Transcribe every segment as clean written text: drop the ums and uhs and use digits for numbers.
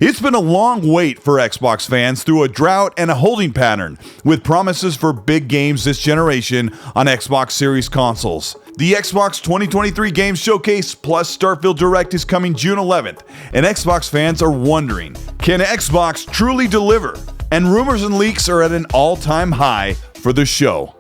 It's been a long wait for Xbox fans through a drought and a holding pattern, with promises for big games this generation on Xbox Series consoles. The Xbox 2023 Games Showcase plus Starfield Direct is coming June 11th, and Xbox fans are wondering, can Xbox truly deliver? And rumors and leaks are at an all-time high for the show.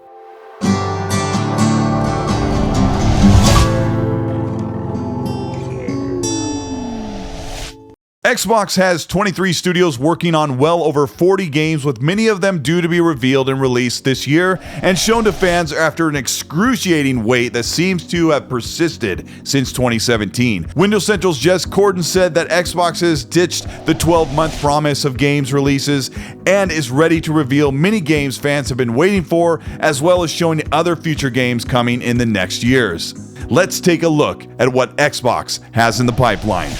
Xbox has 23 studios working on well over 40 games, with many of them due to be revealed and released this year and shown to fans after an excruciating wait that seems to have persisted since 2017. Windows Central's Corden said that Xbox has ditched the 12-month promise of games releases and is ready to reveal many games fans have been waiting for, as well as showing other future games coming in the next years. Let's take a look at what Xbox has in the pipeline.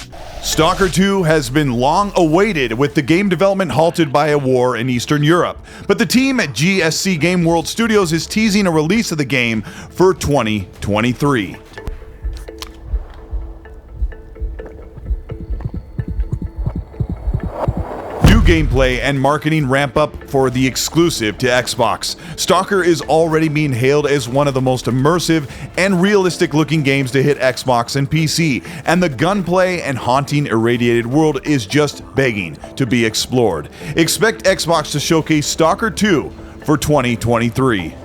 Stalker 2 has been long awaited, with the game development halted by a war in Eastern Europe, but the team at GSC Game World Studios is teasing a release of the game for 2023. Gameplay and marketing ramp up for the exclusive to Xbox. Stalker is already being hailed as one of the most immersive and realistic looking games to hit Xbox and PC, and the gunplay and haunting irradiated world is just begging to be explored. Expect Xbox to showcase Stalker 2 for 2023.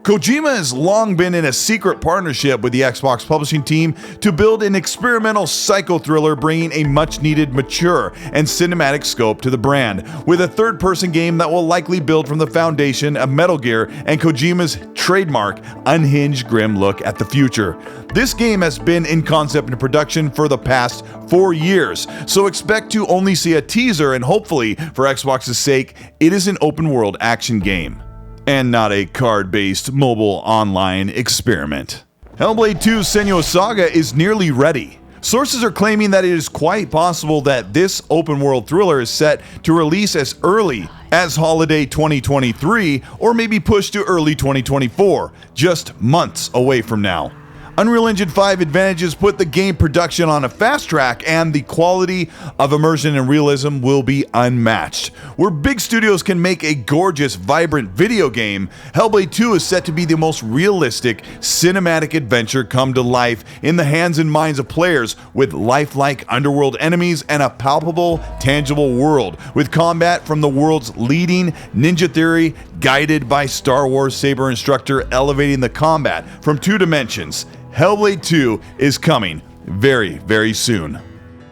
Kojima has long been in a secret partnership with the Xbox publishing team to build an experimental psycho thriller, bringing a much-needed mature and cinematic scope to the brand, with a third-person game that will likely build from the foundation of Metal Gear and Kojima's trademark unhinged grim look at the future. This game has been in concept and production for the past 4 years, so expect to only see a teaser, and hopefully, for Xbox's sake, it is an open-world action game and not a card-based mobile online experiment. Hellblade 2's Senua's Saga is nearly ready. Sources are claiming that it is quite possible that this open-world thriller is set to release as early as holiday 2023, or maybe pushed to early 2024, just months away from now. Unreal Engine 5 advantages put the game production on a fast track, and the quality of immersion and realism will be unmatched. Where big studios can make a gorgeous, vibrant video game, Hellblade 2 is set to be the most realistic, cinematic adventure come to life in the hands and minds of players, with lifelike underworld enemies and a palpable, tangible world, with combat from the world's leading ninja theory, guided by Star Wars saber instructor, elevating the combat from 2 dimensions. Hellblade 2 is coming very, very soon.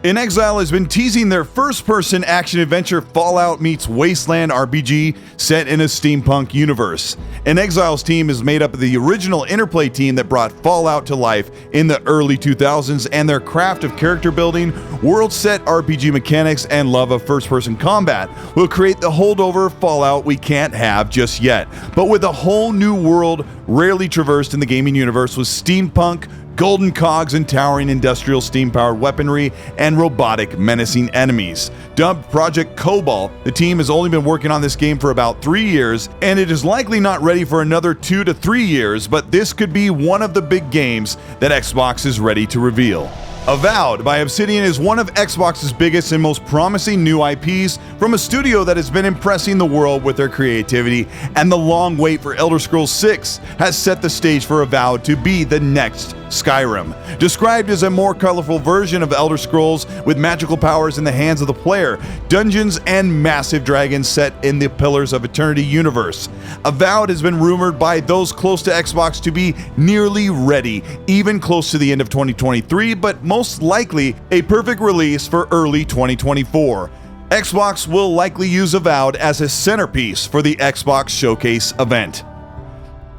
InXile has been teasing their first-person action-adventure Fallout meets Wasteland RPG set in a steampunk universe. InXile's team is made up of the original Interplay team that brought Fallout to life in the early 2000s, and their craft of character building, world-set RPG mechanics, and love of first-person combat will create the holdover Fallout we can't have just yet, but with a whole new world rarely traversed in the gaming universe, with steampunk, golden cogs and towering industrial steam-powered weaponry, and robotic menacing enemies. Dubbed Project Cobalt, the team has only been working on this game for about 3 years, and it is likely not ready for another 2 to 3 years, but this could be one of the big games that Xbox is ready to reveal. Avowed by Obsidian is one of Xbox's biggest and most promising new IPs, from a studio that has been impressing the world with their creativity, and the long wait for Elder Scrolls 6 has set the stage for Avowed to be the next Skyrim. Described as a more colorful version of Elder Scrolls with magical powers in the hands of the player, dungeons, and massive dragons set in the Pillars of Eternity universe. Avowed has been rumored by those close to Xbox to be nearly ready, even close to the end of 2023, but most likely a perfect release for early 2024. Xbox will likely use Avowed as a centerpiece for the Xbox Showcase event.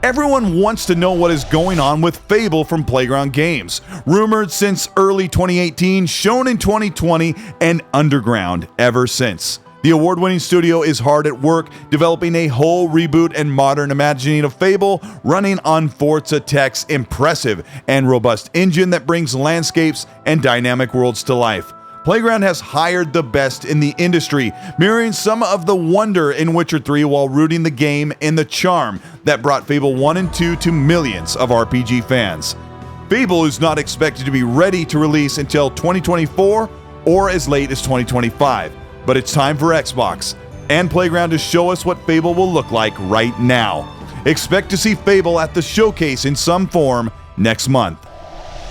Everyone wants to know what is going on with Fable from Playground Games. Rumored since early 2018, shown in 2020, and underground ever since. The award-winning studio is hard at work developing a whole reboot and modern imagining of Fable, running on Forza Tech's impressive and robust engine that brings landscapes and dynamic worlds to life. Playground has hired the best in the industry, mirroring some of the wonder in Witcher 3 while rooting the game in the charm that brought Fable 1 and 2 to millions of RPG fans. Fable is not expected to be ready to release until 2024 or as late as 2025. But it's time for Xbox and Playground to show us what Fable will look like right now. Expect to see Fable at the showcase in some form next month.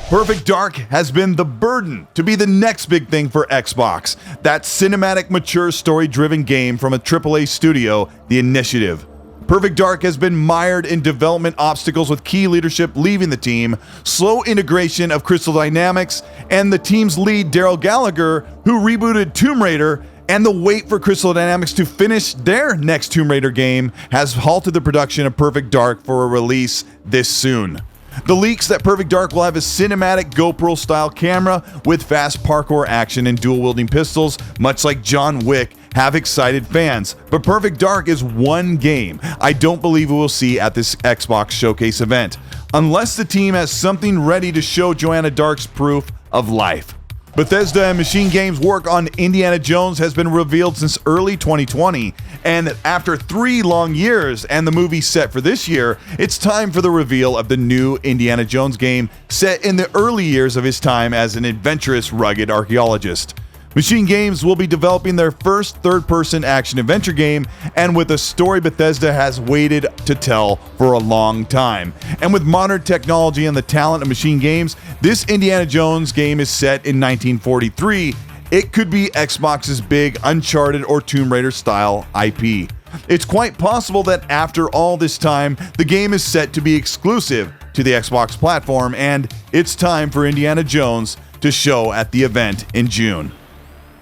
Perfect Dark has been the burden to be the next big thing for Xbox. That cinematic, mature, story-driven game from a AAA studio, The Initiative. Perfect Dark has been mired in development obstacles with key leadership leaving the team, slow integration of Crystal Dynamics, and the team's lead Daryl Gallagher, who rebooted Tomb Raider, and the wait for Crystal Dynamics to finish their next Tomb Raider game has halted the production of Perfect Dark for a release this soon. The leaks that Perfect Dark will have a cinematic GoPro-style camera with fast parkour action and dual-wielding pistols, much like John Wick, have excited fans. But Perfect Dark is one game I don't believe we will see at this Xbox Showcase event, unless the team has something ready to show Joanna Dark's proof of life. Bethesda and Machine Games' work on Indiana Jones has been revealed since early 2020, and after 3 long years and the movie set for this year, it's time for the reveal of the new Indiana Jones game set in the early years of his time as an adventurous, rugged archaeologist. Machine Games will be developing their first third-person action-adventure game, and with a story Bethesda has waited to tell for a long time. And with modern technology and the talent of Machine Games, this Indiana Jones game is set in 1943. It could be Xbox's big Uncharted or Tomb Raider style IP. It's quite possible that after all this time, the game is set to be exclusive to the Xbox platform, and it's time for Indiana Jones to show at the event in June.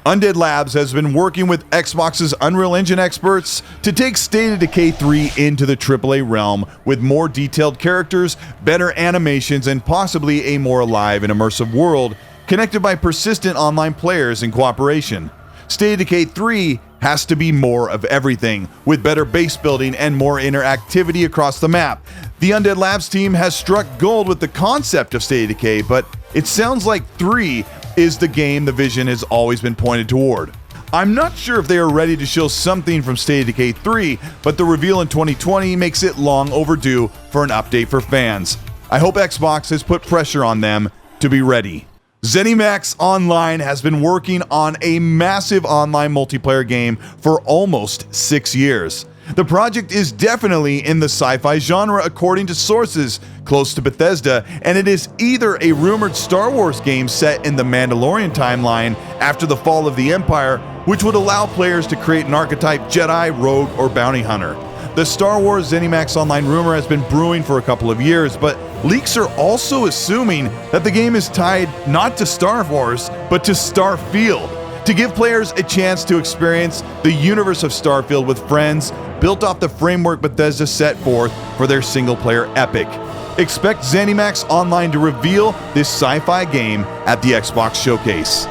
Undead Labs has been working with Xbox's Unreal Engine experts to take State of Decay 3 into the AAA realm with more detailed characters, better animations, and possibly a more alive and immersive world connected by persistent online players in cooperation. State of Decay 3 has to be more of everything, with better base building and more interactivity across the map. The Undead Labs team has struck gold with the concept of State of Decay, but it sounds like 3 is the game the vision has always been pointed toward. I'm not sure if they are ready to show something from State of Decay 3, but the reveal in 2020 makes it long overdue for an update for fans. I hope Xbox has put pressure on them to be ready. Zenimax Online has been working on a massive online multiplayer game for almost 6 years. The project is definitely in the sci-fi genre according to sources close to Bethesda, and it is either a rumored Star Wars game set in the Mandalorian timeline after the fall of the Empire, which would allow players to create an archetype Jedi, Rogue, or Bounty Hunter. The Star Wars ZeniMax Online rumor has been brewing for a couple of years, but leaks are also assuming that the game is tied not to Star Wars, but to Starfield, to give players a chance to experience the universe of Starfield with friends, built off the framework Bethesda set forth for their single-player epic. Expect ZeniMax Online to reveal this sci-fi game at the Xbox Showcase.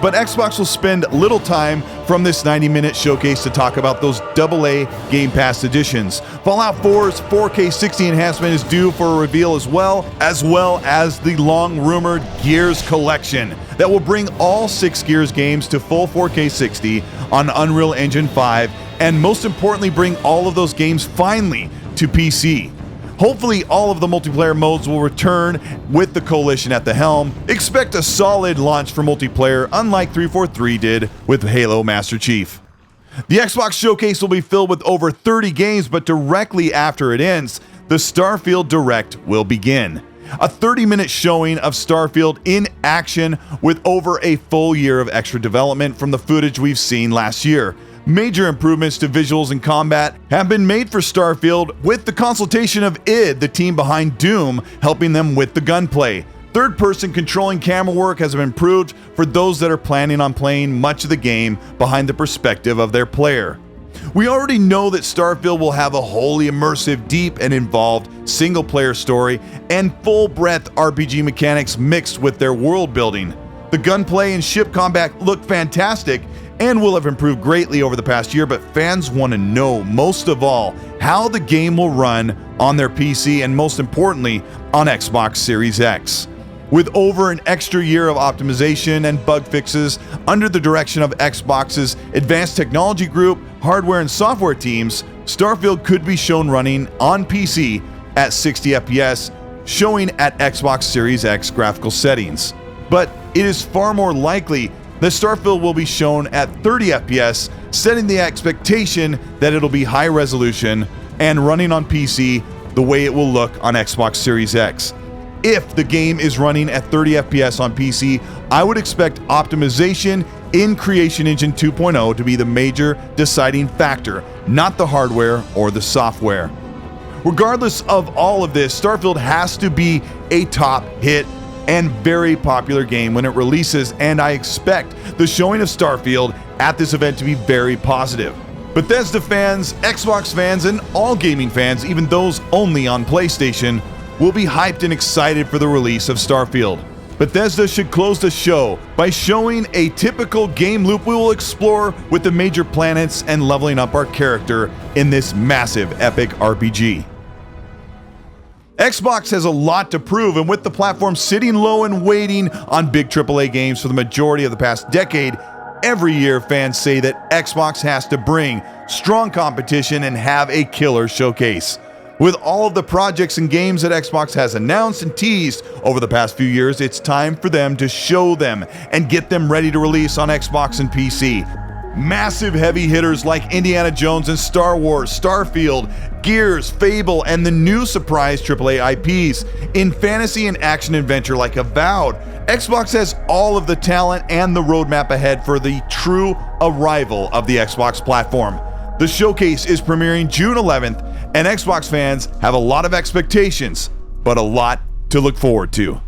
But Xbox will spend little time from this 90-minute showcase to talk about those AA Game Pass editions. Fallout 4's 4K 60 enhancement is due for a reveal as well as the long-rumored Gears collection that will bring all 6 Gears games to full 4K 60 on Unreal Engine 5, and most importantly, bring all of those games finally to PC. Hopefully, all of the multiplayer modes will return with the Coalition at the helm. Expect a solid launch for multiplayer, unlike 343 did with Halo Master Chief. The Xbox Showcase will be filled with over 30 games, but directly after it ends, the Starfield Direct will begin. A 30-minute showing of Starfield in action with over a full year of extra development from the footage we've seen last year. Major improvements to visuals and combat have been made for Starfield, with the consultation of id, the team behind Doom, helping them with the gunplay. Third-person controlling camera work has been improved for those that are planning on playing much of the game behind the perspective of their player. We already know that Starfield will have a wholly immersive, deep, and involved single-player story and full-breadth RPG mechanics mixed with their world building. The gunplay and ship combat look fantastic and will have improved greatly over the past year, but fans want to know, most of all, how the game will run on their PC and, most importantly, on Xbox Series X. With over an extra year of optimization and bug fixes under the direction of Xbox's Advanced Technology Group, hardware and software teams, Starfield could be shown running on PC at 60 FPS, showing at Xbox Series X graphical settings. But it is far more likely that Starfield will be shown at 30 FPS, setting the expectation that it'll be high resolution and running on PC the way it will look on Xbox Series X. If the game is running at 30 FPS on PC, I would expect optimization in Creation Engine 2.0 to be the major deciding factor, not the hardware or the software. Regardless of all of this, Starfield has to be a top hit and very popular game when it releases, and I expect the showing of Starfield at this event to be very positive. Bethesda fans, Xbox fans, and all gaming fans, even those only on PlayStation, will be hyped and excited for the release of Starfield. Bethesda should close the show by showing a typical game loop we will explore with the major planets and leveling up our character in this massive epic RPG. Xbox has a lot to prove, and with the platform sitting low and waiting on big AAA games for the majority of the past decade, every year fans say that Xbox has to bring strong competition and have a killer showcase. With all of the projects and games that Xbox has announced and teased over the past few years, it's time for them to show them and get them ready to release on Xbox and PC. Massive heavy hitters like Indiana Jones and Star Wars, Starfield, Gears, Fable, and the new surprise AAA IPs. In fantasy and action adventure like Avowed, Xbox has all of the talent and the roadmap ahead for the true arrival of the Xbox platform. The showcase is premiering June 11th, and Xbox fans have a lot of expectations, but a lot to look forward to.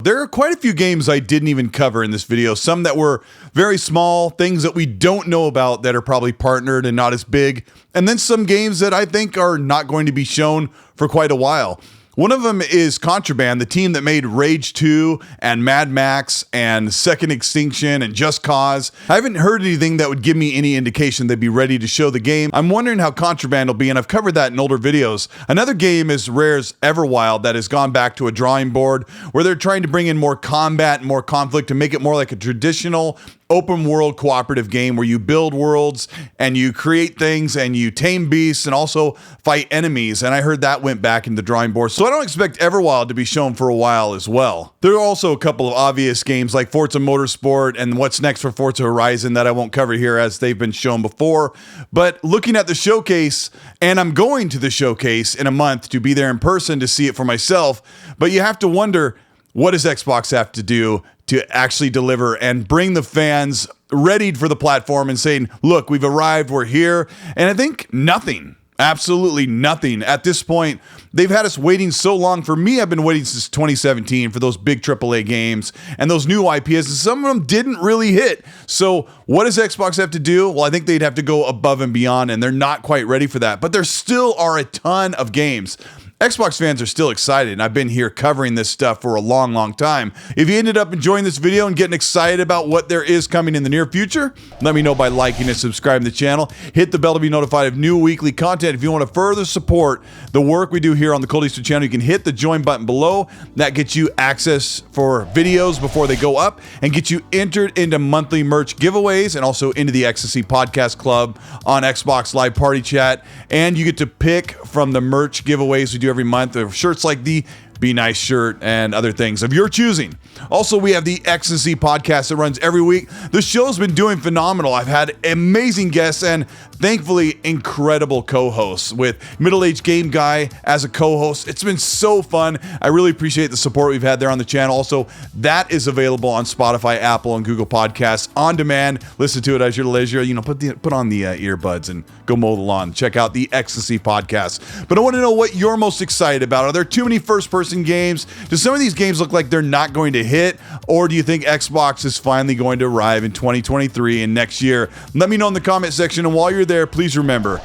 There are quite a few games I didn't even cover in this video, some that were very small, things that we don't know about that are probably partnered and not as big, and then some games that I think are not going to be shown for quite a while. One of them is Contraband, the team that made Rage 2 and Mad Max and Second Extinction and Just Cause. I haven't heard anything that would give me any indication they'd be ready to show the game. I'm wondering how Contraband will be, and I've covered that in older videos. Another game is Rare's Everwild that has gone back to a drawing board where they're trying to bring in more combat and more conflict to make it more like a traditional open world cooperative game where you build worlds and you create things and you tame beasts and also fight enemies. And I heard that went back in the drawing board. So I don't expect Everwild to be shown for a while as well. There are also a couple of obvious games like Forza Motorsport and what's next for Forza Horizon that I won't cover here as they've been shown before. But looking at the showcase, and I'm going to the showcase in a month to be there in person to see it for myself, but you have to wonder, what does Xbox have to do to actually deliver and bring the fans ready for the platform and saying, look, we've arrived, we're here? And I think nothing, absolutely nothing. At this point, they've had us waiting so long. For me, I've been waiting since 2017 for those big AAA games and those new IPs, and some of them didn't really hit. So what does Xbox have to do? Well, I think they'd have to go above and beyond, and they're not quite ready for that. But there still are a ton of games. Xbox fans are still excited, and I've been here covering this stuff for a long, long time. If you ended up enjoying this video and getting excited about what there is coming in the near future, let me know by liking and subscribing to the channel. Hit the bell to be notified of new weekly content. If you want to further support the work we do here on the Cold Easter channel, you can hit the join button below. That gets you access for videos before they go up and get you entered into monthly merch giveaways and also into the Ecstasy Podcast Club on Xbox Live Party Chat. And you get to pick from the merch giveaways we do every month of shirts like the Be Nice shirt and other things of your choosing. Also, we have the Ecstasy podcast that runs every week. The show's been doing phenomenal. I've had amazing guests and thankfully incredible co-hosts with Middle-Aged Game Guy as a co-host. It's been so fun. I really appreciate the support we've had there on the channel. Also, that is available on Spotify, Apple, and Google Podcasts on demand. Listen to it as your leisure. You know, put on the earbuds and go mow the lawn. Check out the Ecstasy podcast. But I want to know what you're most excited about. Are there too many first-person games? Do some of these games look like they're not going to hit? Or do you think Xbox is finally going to arrive in 2023 and next year? Let me know in the comment section. And while you're there, please remember,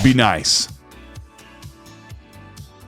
be nice.